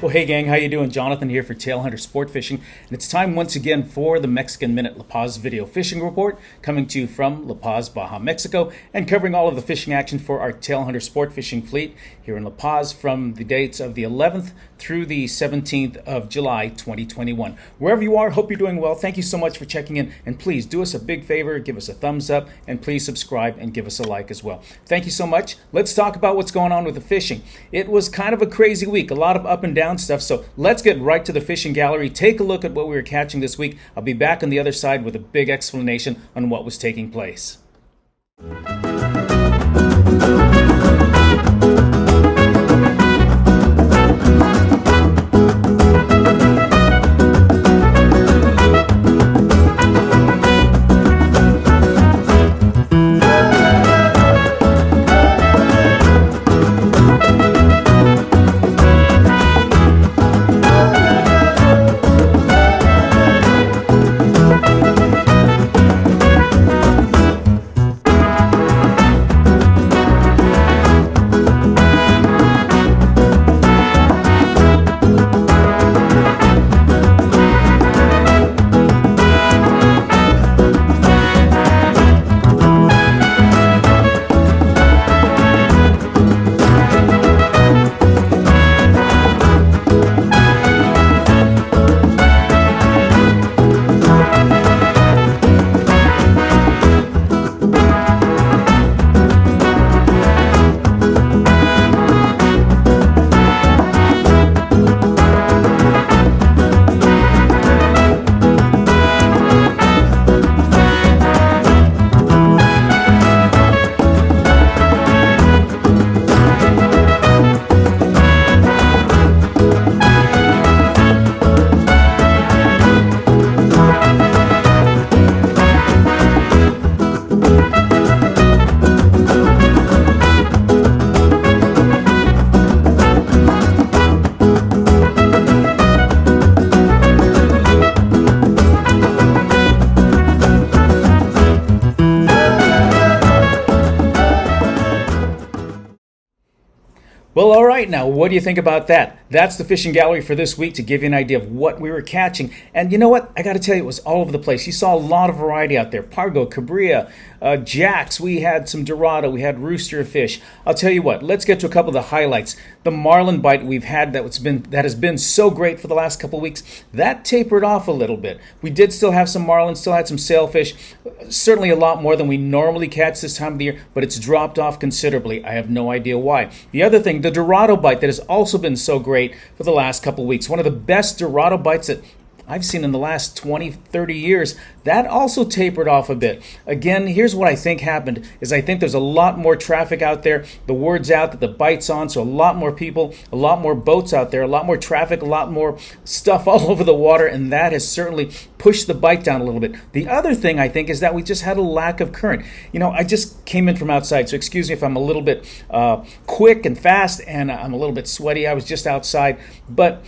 Well, hey gang, how you doing? Jonathan here for Tailhunter Sportfishing, and it's time once again for the Mexican Minute La Paz video fishing report, coming to you from La Paz, Baja, Mexico, and covering all of the fishing action for our Tailhunter Sportfishing fleet here in La Paz from the dates of the 11th through the 17th of July 2021. Wherever you are, hope you're doing well. Thank you so much for checking in, and please do us a big favor, give us a thumbs up, and please subscribe and give us a like as well. Thank you so much. Let's talk about what's going on with the fishing. It was kind of a crazy week, a lot of up and down stuff, so let's get right to the fishing gallery. Take a look at what we were catching this week. I'll be back on the other side with a big explanation on what was taking place. Well, all right, now, what do you think about that? That's the fishing gallery for this week to give you an idea of what we were catching. And you know what? I got to tell you, it was all over the place. You saw a lot of variety out there. Pargo, Cabrilla, Jacks. We had some Dorado. We had Rooster Fish. I'll tell you what, let's get to a couple of the highlights. The marlin bite we've had that has been so great for the last couple of weeks, that tapered off a little bit. We did still have some marlin, still had some sailfish, certainly a lot more than we normally catch this time of the year, but it's dropped off considerably. I have no idea why. The other thing, the Dorado bite that has also been so great for the last couple of weeks. One of the best Dorado bites that I've seen in the last 20, 30 years. That also tapered off a bit. Again, here's what I think happened, is I think there's a lot more traffic out there. The word's out that the bite's on, so a lot more people, a lot more boats out there, a lot more traffic, a lot more stuff all over the water, and that has certainly pushed the bite down a little bit. The other thing I think is that we just had a lack of current. You know, I just came in from outside, so excuse me if I'm a little bit quick and fast and I'm a little bit sweaty. I was just outside, but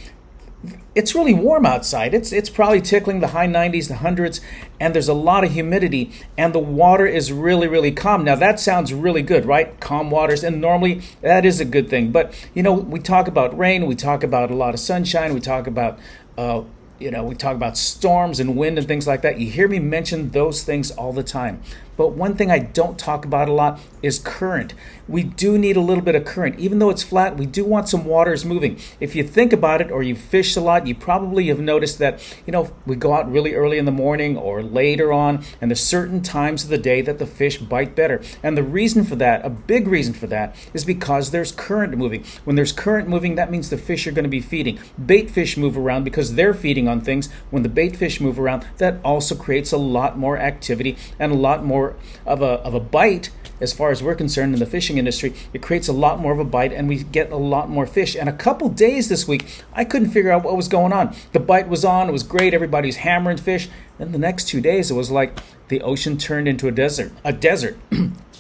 it's really warm outside. It's probably tickling the high 90s, the hundreds, and there's a lot of humidity, and the water is really, really calm. Now, that sounds really good, right? Calm waters, and normally that is a good thing. But, you know, we talk about rain, we talk about a lot of sunshine, we talk about we talk about storms and wind and things like that. You hear me mention those things all the time. But one thing I don't talk about a lot is current. We do need a little bit of current. Even though it's flat, we do want some waters moving. If you think about it, or you fish a lot, you probably have noticed that, you know, we go out really early in the morning or later on, and there's certain times of the day that the fish bite better. And the reason for that, a big reason for that, is because there's current moving. When there's current moving, that means the fish are going to be feeding. Bait fish move around because they're feeding on things. When the bait fish move around, that also creates a lot more activity and a lot more of a bite. As far as we're concerned in the fishing industry, it creates a lot more of a bite, and we get a lot more fish. And a couple days this week, I couldn't figure out what was going on. The bite was on, it was great, everybody's hammering fish. Then the next 2 days, it was like the ocean turned into a desert. A desert.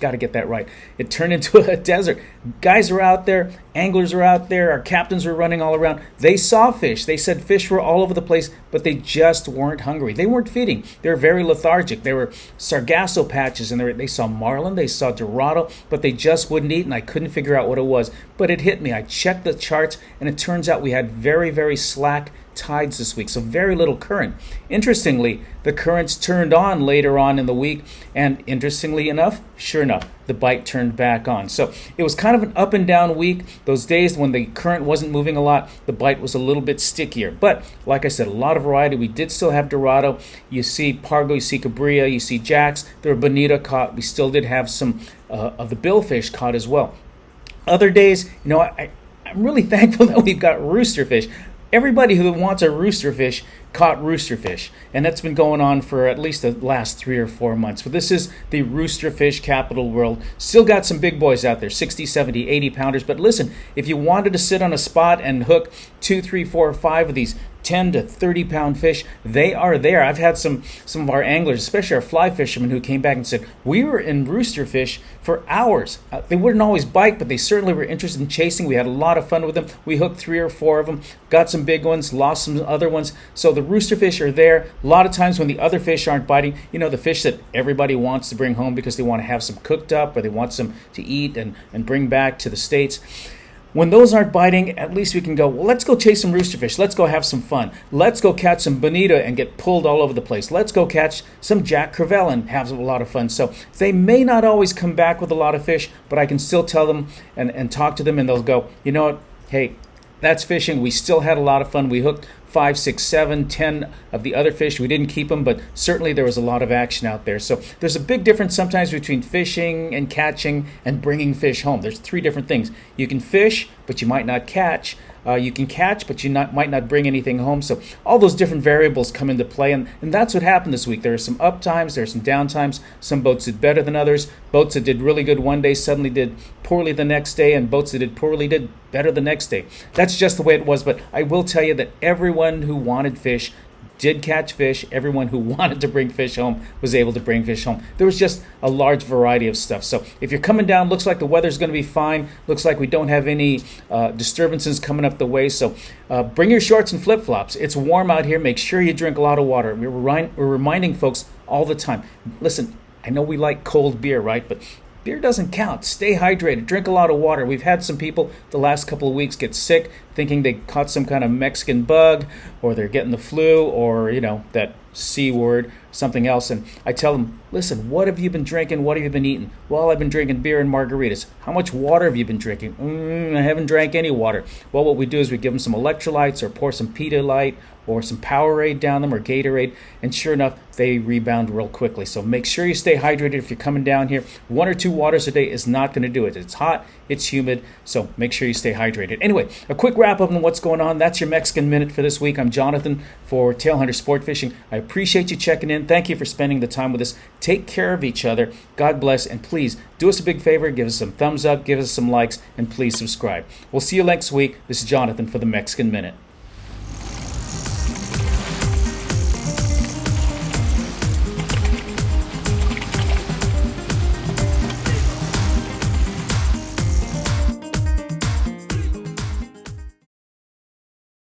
Got to get that right. It turned into a desert. Guys are out there. Anglers are out there. Our captains were running all around. They saw fish. They said fish were all over the place, but they just weren't hungry. They weren't feeding. They were very lethargic. There were sargasso patches, and they saw marlin. They saw Dorado, but they just wouldn't eat, and I couldn't figure out what it was. But it hit me. I checked the charts, and it turns out we had very, very slack tides this week, so very little current. Interestingly, the currents turned on later on in the week, and interestingly enough, sure enough, the bite turned back on. So it was kind of an up and down week. Those days when the current wasn't moving a lot, the bite was a little bit stickier. But like I said, a lot of variety. We did still have Dorado. You see Pargo, you see Cabria, you see Jacks. There were Bonita caught. We still did have some of the billfish caught as well. Other days, I'm really thankful that we've got rooster fish. Everybody who wants a rooster fish caught rooster fish, and that's been going on for at least the last 3 or 4 months. But this is the rooster fish capital world. Still got some big boys out there, 60, 70, 80 pounders. But listen, if you wanted to sit on a spot and hook 2, 3, 4, 5 of these 10 to 30 pound fish, they are there. I've had some of our anglers, especially our fly fishermen, who came back and said, we were in rooster fish for hours. They wouldn't always bite, but they certainly were interested in chasing. We had a lot of fun with them. We hooked 3 or 4 of them, got some big ones, lost some other ones. So the rooster fish are there. A lot of times when the other fish aren't biting, the fish that everybody wants to bring home because they want to have some cooked up or they want some to eat and bring back to the States. When those aren't biting, at least we can go, well, let's go chase some rooster fish. Let's go have some fun. Let's go catch some bonita and get pulled all over the place. Let's go catch some Jack Crevalle and have a lot of fun. So they may not always come back with a lot of fish, but I can still tell them and talk to them, and they'll go, you know what, hey, that's fishing. We still had a lot of fun. We hooked 5, 6, 7, 10 of the other fish. We didn't keep them, but certainly there was a lot of action out there. So there's a big difference sometimes between fishing and catching and bringing fish home. There's 3 different things. You can fish, but you might not catch. You can catch, but you might not bring anything home. So all those different variables come into play, and that's what happened this week. There are some up times, there are some down times. Some boats did better than others. Boats that did really good one day suddenly did poorly the next day, and boats that did poorly did better the next day. That's just the way it was, but I will tell you that everyone who wanted fish did catch fish. Everyone who wanted to bring fish home was able to bring fish home. There was just a large variety of stuff. So if you're coming down, looks like the weather's going to be fine. Looks like we don't have any disturbances coming up the way. So bring your shorts and flip-flops. It's warm out here. Make sure you drink a lot of water. We're reminding folks all the time. Listen, I know we like cold beer, right? But beer doesn't count. Stay hydrated. Drink a lot of water. We've had some people the last couple of weeks get sick thinking they caught some kind of Mexican bug, or they're getting the flu, or, that C word, something else. And I tell them, listen, what have you been drinking? What have you been eating? Well, I've been drinking beer and margaritas. How much water have you been drinking? I haven't drank any water. Well, what we do is we give them some electrolytes or pour some Pedialyte or some Powerade down them or Gatorade, and sure enough, they rebound real quickly. So make sure you stay hydrated if you're coming down here. 1 or 2 waters a day is not going to do it. It's hot, it's humid, so make sure you stay hydrated. Anyway, a quick wrap up on what's going on. That's your Mexican Minute for this week. I'm Jonathan for Tailhunter Sportfishing. I appreciate you checking in. Thank you for spending the time with us. Take care of each other. God bless, and please do us a big favor. Give us some thumbs up, give us some likes, and please subscribe. We'll see you next week. This is Jonathan for the Mexican Minute.